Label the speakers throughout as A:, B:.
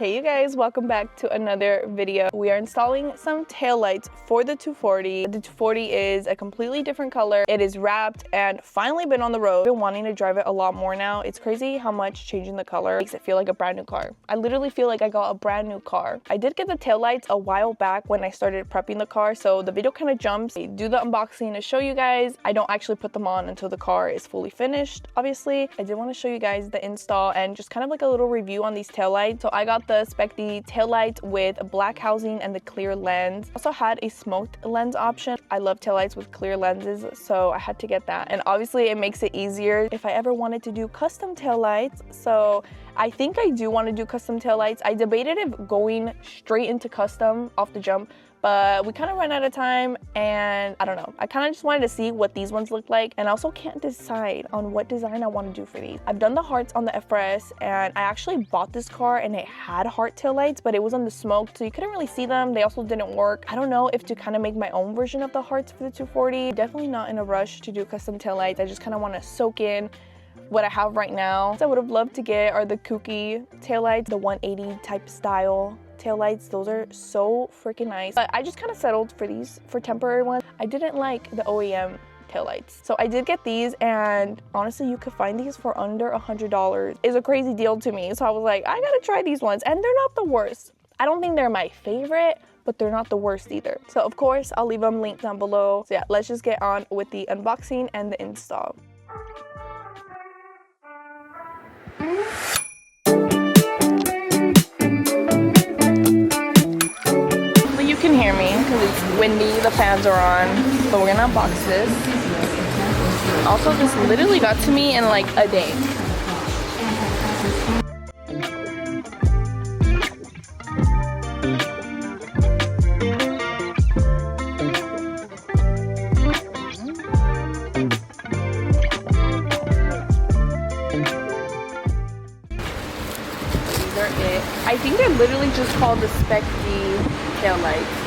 A: Hey you guys, welcome back to another video. We are installing some taillights for the 240. The 240 is a completely different color. It is wrapped and finally been on the road. I've been wanting to drive it a lot more now. It's crazy how much changing the color makes it feel like a brand new car. I literally feel like I got a brand new car. I did get the taillights a while back when I started prepping the car, so the video kind of jumps. I do the unboxing to show you guys. I don't actually put them on until the car is fully finished, obviously. I did want to show you guys the install and just kind of like a little review on these taillights. So I got the spec taillight with black housing and the clear lens. Also had a smoked lens option. I love taillights with clear lenses, so I had to get that. And obviously it makes it easier if I ever wanted to do custom taillights. So I think I do want to do custom taillights. I debated if going straight into custom off the jump, but we kind of ran out of time and I don't know. I kind of just wanted to see what these ones look like, and I also can't decide on what design I want to do for these. I've done the hearts on the FRS, and I actually bought this car and it had heart taillights, but it was on the smoke, so you couldn't really see them. They also didn't work. I don't know if to kind of make my own version of the hearts for the 240. Definitely not in a rush to do custom taillights. I just kind of want to soak in what I have right now. So I would have loved to get are the kooky taillights, the 180 type style taillights. Those are so freaking nice, but I just kind of settled for these for temporary ones. I didn't like the OEM taillights, so I did get these, and honestly you could find these for under $100. It's a crazy deal to me, so I was like, I gotta try these ones, and they're not the worst. I don't think they're my favorite, but they're not the worst either. So of course I'll leave them linked down below. So yeah, let's just get on with the unboxing and the install. You can hear me because it's windy, the fans are on, but we're gonna unbox this. Also, this literally got to me in like a day. These are it. I think they're literally just called the spec taillights.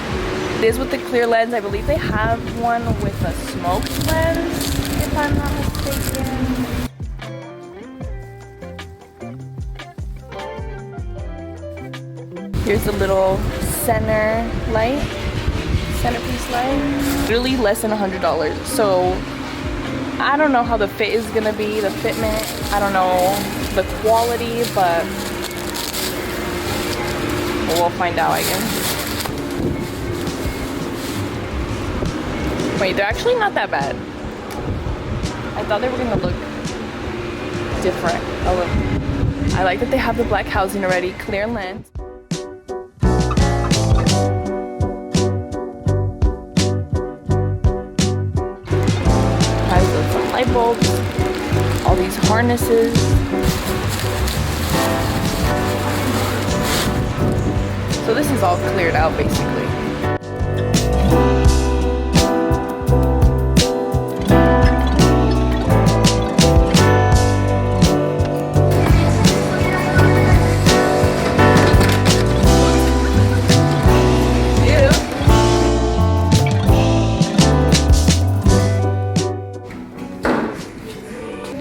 A: This with the clear lens. I believe they have one with a smoked lens, if I'm not mistaken. Here's the little center light, centerpiece light. Really less than $100. So I don't know how the fit is gonna be, the fitment. I don't know the quality, but we'll find out, I guess. Wait, they're actually not that bad. I thought they were gonna look different a little. I like that they have the black housing already, clear lens. Has the front light bulbs, all these harnesses. So this is all cleared out basically.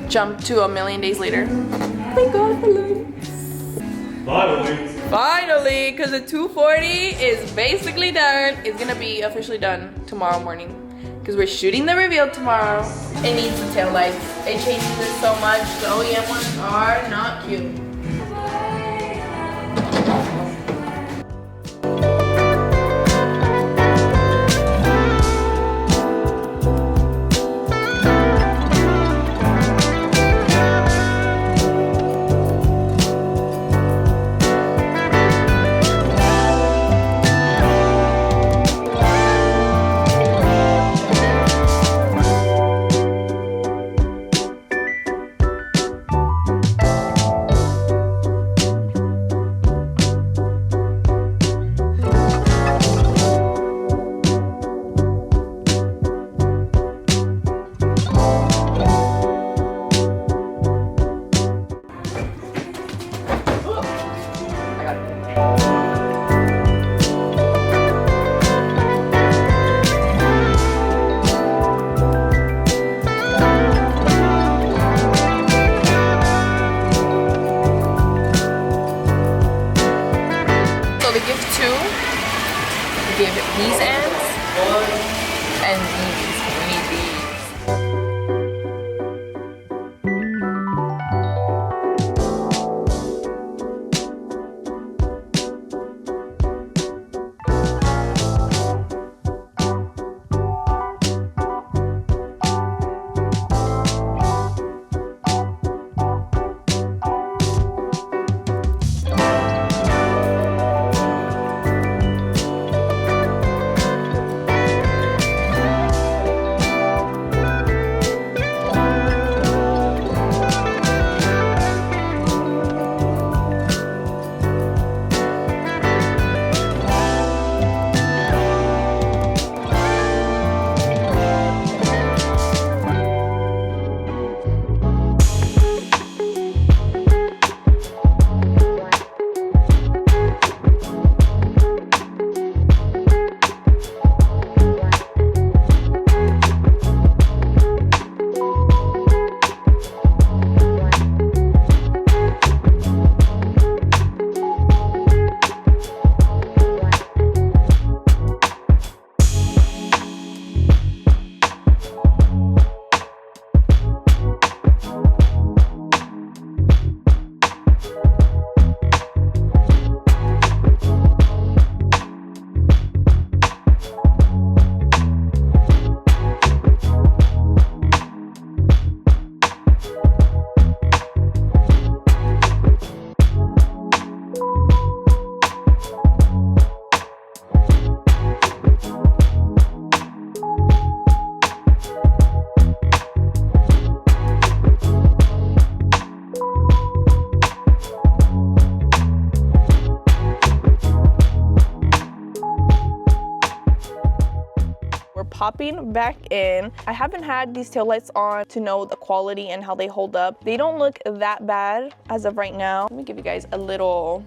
A: Jump to a million days later. Thank God for life. Finally, because the 240 is basically done. It's gonna be officially done tomorrow morning because we're shooting the reveal tomorrow. It needs the tail lights. It changes it so much. The OEM ones are not cute.
B: give these ends and these. We need these.
A: Popping back in. I haven't had these taillights on to know the quality and how they hold up. They don't look that bad as of right now. Let me give you guys a little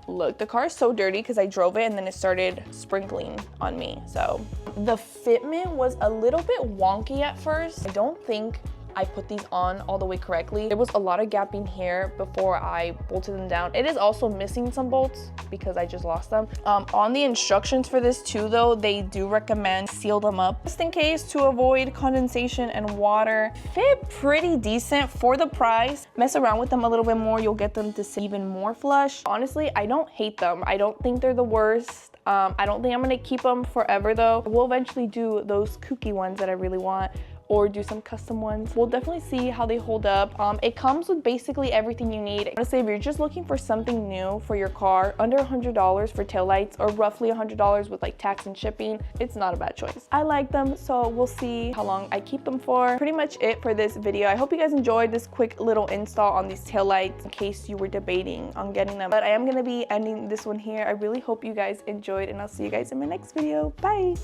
A: look. The car is so dirty because I drove it and then it started sprinkling on me. So the fitment was a little bit wonky at first. I don't think I put these on all the way correctly. There was a lot of gapping here before I bolted them down. It is also missing some bolts because I just lost them. On the instructions for this too though, they do recommend seal them up just in case to avoid condensation and water. Fit pretty decent for the price. Mess around with them a little bit more, you'll get them to sit even more flush. Honestly, I don't hate them. I don't think they're the worst. I don't think I'm gonna keep them forever though. We'll eventually do those kooky ones that I really want, or do some custom ones. We'll definitely see how they hold up. It comes with basically everything you need. Honestly, if you're just looking for something new for your car, under $100 for taillights, or roughly $100 with like tax and shipping, it's not a bad choice. I like them, so we'll see how long I keep them for. Pretty much it for this video. I hope you guys enjoyed this quick little install on these taillights in case you were debating on getting them. But I am gonna be ending this one here. I really hope you guys enjoyed, and I'll see you guys in my next video. Bye!